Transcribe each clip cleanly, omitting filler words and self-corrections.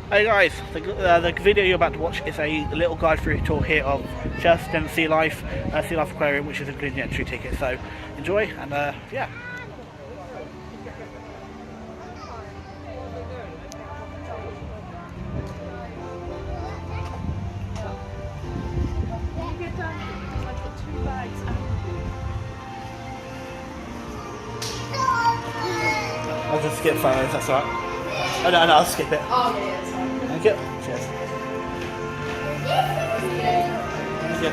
Hey guys, the video you're about to watch is a little guide through tour here of Chessington Sea Life Aquarium, which is including the entry ticket. So enjoy and yeah. I'll just skip photos, that's alright. Oh no, I'll skip it. Oh yeah, that's fine. Thank you. Cheers. Thank you.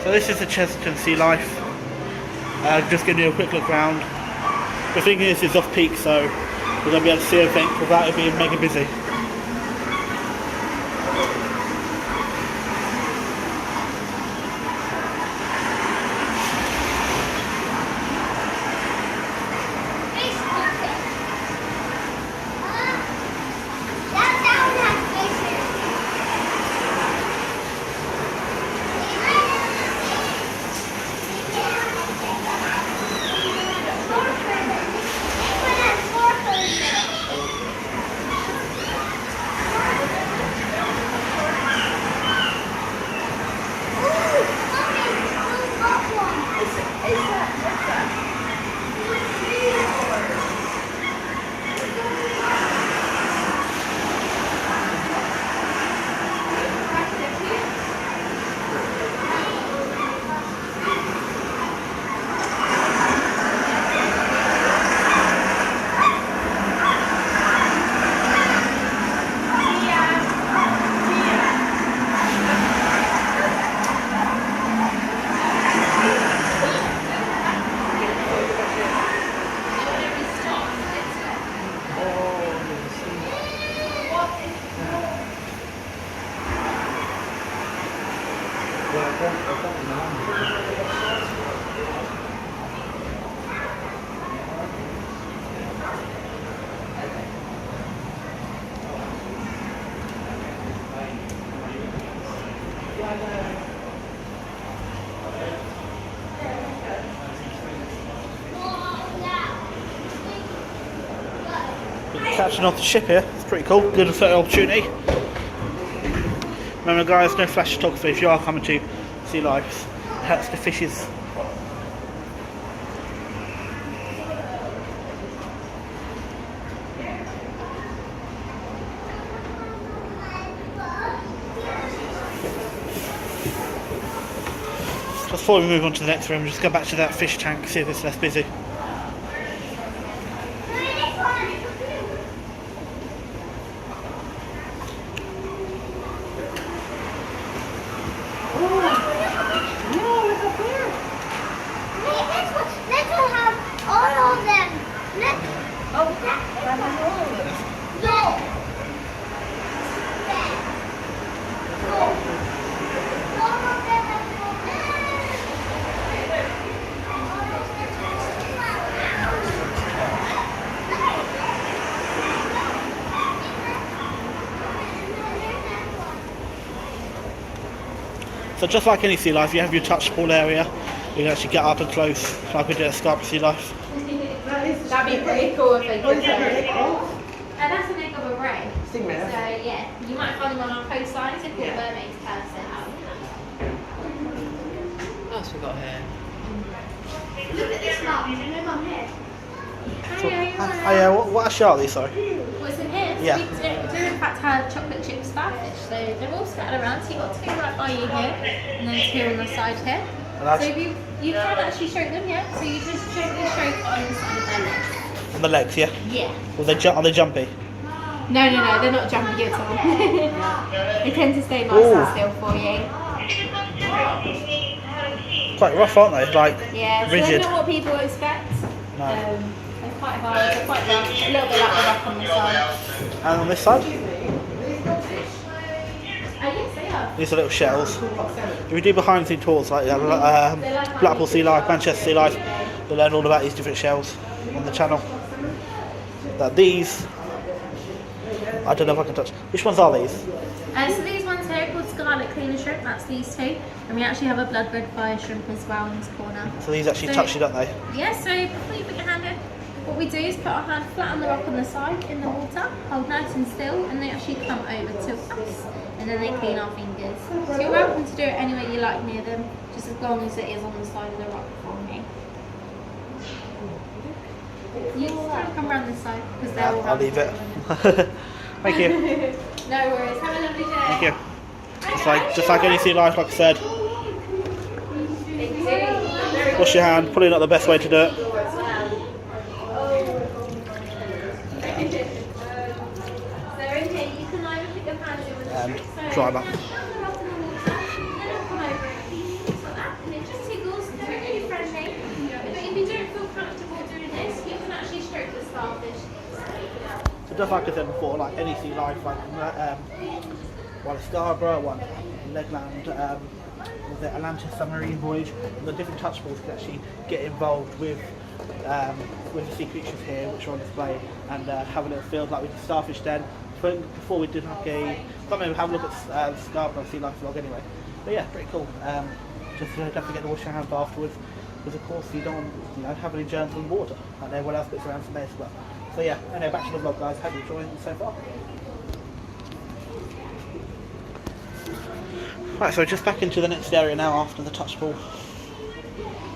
So this is the Chessington Sea Life. Just giving you a quick look around. The thing is, it's off peak, so we're going to be able to see everything without it being mega busy. Catching off the ship here, it's pretty cool, good photo opportunity. Remember guys, no flash photography if you are coming to Sea Life, it helps the fishes. Just before we move on to the next room, just go back to that fish tank, see if it's less busy. So just like any Sea Life, you have your touch ball area. You can actually get up and close, like we did at Scarp Sea Life. That'd be pretty cool if they did that. And that's an egg of a ray. Stingray. So yeah, you might find them on our coastlines if you're mermaids person. What else we got here? Look at this map, there's no mum here. Oh yeah, what a shark these, sorry? What's in here? Yeah. So we do in fact have chocolate chip starfish. So they're all scattered around. So you've got two right by you here, and then two on the side here. So if you can actually stroke them, yeah? So you just gently stroke on the side of their legs. On the legs, yeah? Yeah. Are they jumpy? No, they're not jumpy at all. They tend to stay nice and still for you. Quite rough, aren't they? Like, yeah, so rigid. they're not what people expect. No. They're quite hard, they're quite rough, a little bit like the rough on the side. And on this side? Yes, they are. These are little shells. If you do behind the scenes tours like Blackpool Sea Life, Manchester Sea Life, you'll learn all about these different shells on the channel. Now these, I don't know if I can touch. Which ones are these? So these ones here are called scarlet cleaner shrimp, that's these two. And we actually have a blood red fire shrimp as well in this corner. So these actually touch you, don't they? Yeah, so before you put your hand in, what we do is put our hand flat on the rock on the side in the water, hold nice and still, and they actually come over to us. And then they clean our fingers. So you're welcome to do it anywhere you like near them, just as long as it is on the side of the rock for me. You can come around this side, because they're all I'll leave it. Thank you. No worries, have a lovely day. Thank you. Just like any sea life, like I said. Wash your hand, probably not the best way to do it. And dry them up. So just like I said before, like any sea life, like one at Scarborough, one in Legland, was it Atlantis submarine voyage, the different touch balls can actually get involved with the sea creatures here, which are on display, and have a little field like we did Starfish Den. Before we did like a, can't remember, have a look at Scarborough Sea Life vlog anyway. But yeah, pretty cool. Just don't forget to wash your hands afterwards, because of course you don't want, have any germs on water, and everyone else gets around from there as well. So yeah, anyway, back to the vlog, guys. Hope you're enjoying it so far. Right, so just back into the next area now after the touch ball.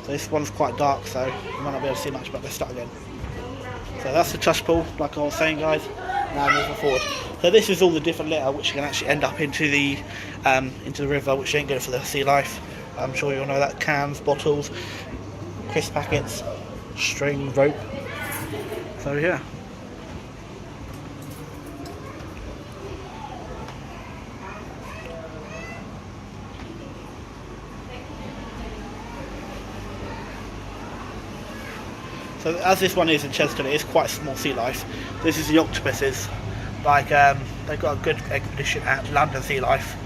So this one's quite dark, so you might not be able to see much, but let's start again. So that's the touch ball, like I was saying, guys. Now moving forward. So this is all the different litter which can actually end up into the river, which ain't good for the sea life. I'm sure you all know that. Cans, bottles, crisp packets, string, rope. So yeah. So as this one is in Chessington, it is quite a small sea life. This is the octopuses. Like they've got a good expedition at London Sea Life,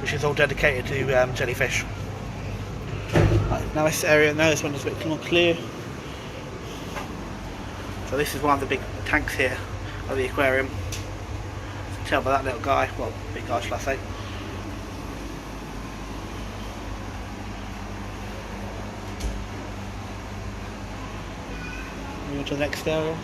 which is all dedicated to jellyfish. Right, now this area, now this one is a bit more clear. So this is one of the big tanks here of the aquarium. You can tell by that little guy, well, big guy shall I say. Moving to the next area.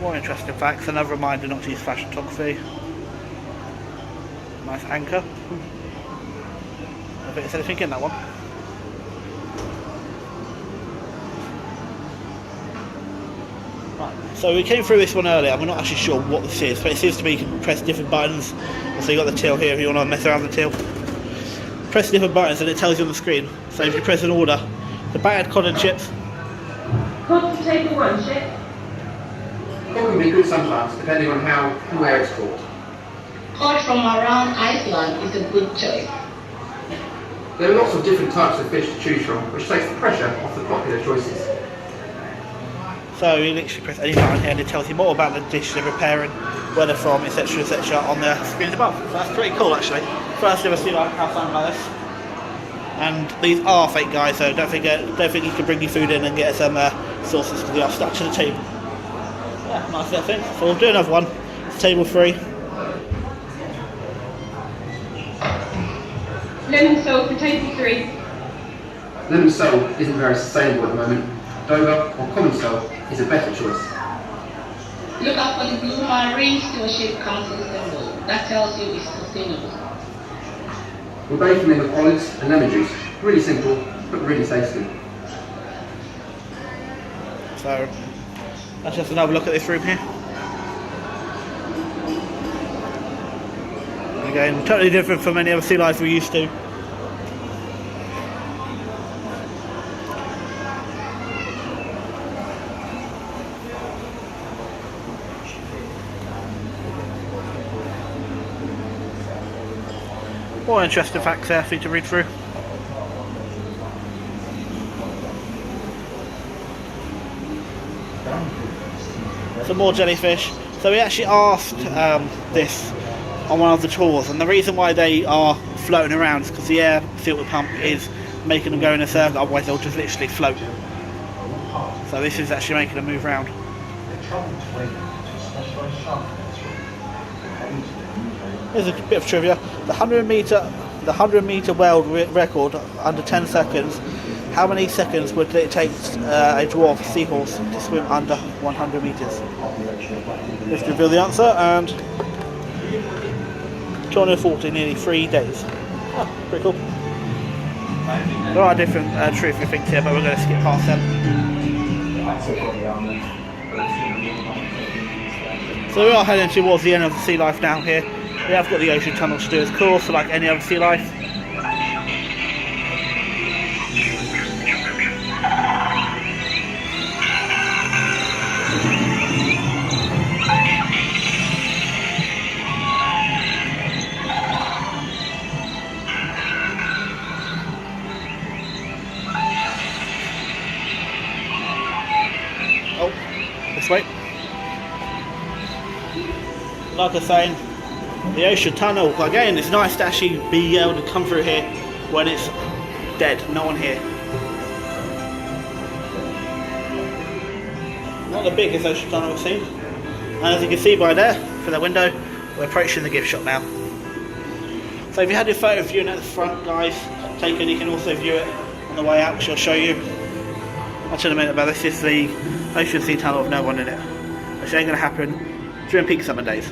More interesting facts, another reminder not to use flash photography. Nice anchor. I don't think there's anything in that one. Right, so we came through this one earlier, we're not actually sure what this is, but it seems to be you can press different buttons. So you got the till here if you want to mess around with the till. Press different buttons and it tells you on the screen. So if you press an order, the battered cod and chips. Cod to table 1, chef. Cod can be good sometimes, depending on how and where it's caught. Cod from around Iceland is a good choice. There are lots of different types of fish to choose from, which takes the pressure off the popular choices. So you literally press any button here and it tells you more about the dish they're preparing, where they're from, etc, etc on the screens above. So that's pretty cool actually. First ever sea life have something like this. And these are fake, guys, so don't think you can bring your food in and get some sauces because they are stuck to the table. Yeah, nice little thing. So we'll do another one. It's table 3. Lemon sole for table 3. Lemon sole isn't very sustainable at the moment. Dover or common sole is a better choice. Look out for the blue Marine Stewardship Council symbol. That tells you it's sustainable. We're baking them with olives and lemon juice. Really simple, but really tasty. So let's just another look at this room here. Again, totally different from any other sea life we're used to. More interesting facts there for you to read through. Some more jellyfish. So we actually asked this on one of the tours, and the reason why they are floating around is because the air filter pump is making them go in a circle, otherwise they'll just literally float. So this is actually making them move around. Here's a bit of trivia. The 100 meter world record under 10 seconds. How many seconds would it take a dwarf seahorse to swim under 100 meters? Let's reveal the answer, and 240, nearly 3 days. Oh, pretty cool. There are different trivia things here, but we're going to skip past them. So we are heading towards the end of the sea life now here. We have got the ocean tunnel to do its course, so like any other sea life. Oh, this way. Like I was saying, the ocean tunnel, again, it's nice to actually be able to come through here when it's dead, no one here. Not the biggest ocean tunnel we've seen. And as you can see by there, through that window, we're approaching the gift shop now. So if you had your photo viewing at the front, guys, taken, you can also view it on the way out, which I'll show you. I'll tell you in a minute about this. This is the ocean sea tunnel with no one in it, which ain't going to happen during peak summer days.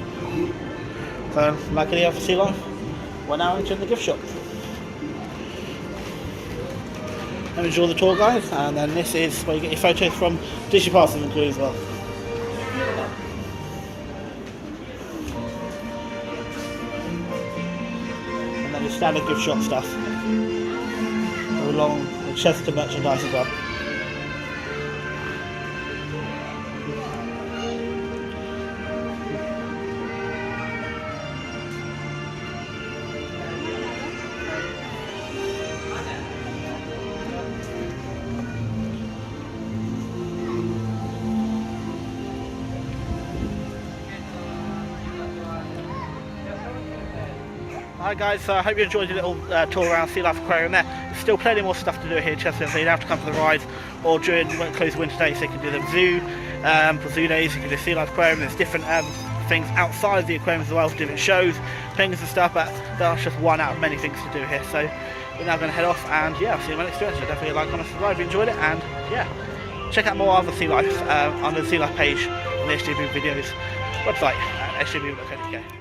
So, like any other sea life, we're now entering the gift shop. And enjoy the tour, guys, and then this is where you get your photos from. Disney passes included as well. And then your standard gift shop stuff, along with Chessington merchandise as well. Hi guys, so I hope you enjoyed your little tour around Sea Life Aquarium there. There's still plenty more stuff to do here in Chessington, so you'd have to come for the rides, or during close winter days, so you can do the zoo, for zoo days, you can do Sea Life Aquarium. There's different things outside of the aquarium as well, different shows, penguins and stuff, but that's just one out of many things to do here. So we're now going to head off, and yeah, I'll see you in my next video. So definitely like, comment, subscribe if you enjoyed it, and yeah, check out more other Sea Life under the Sea Life page on the SJBBVideos website at sjbb.co.uk.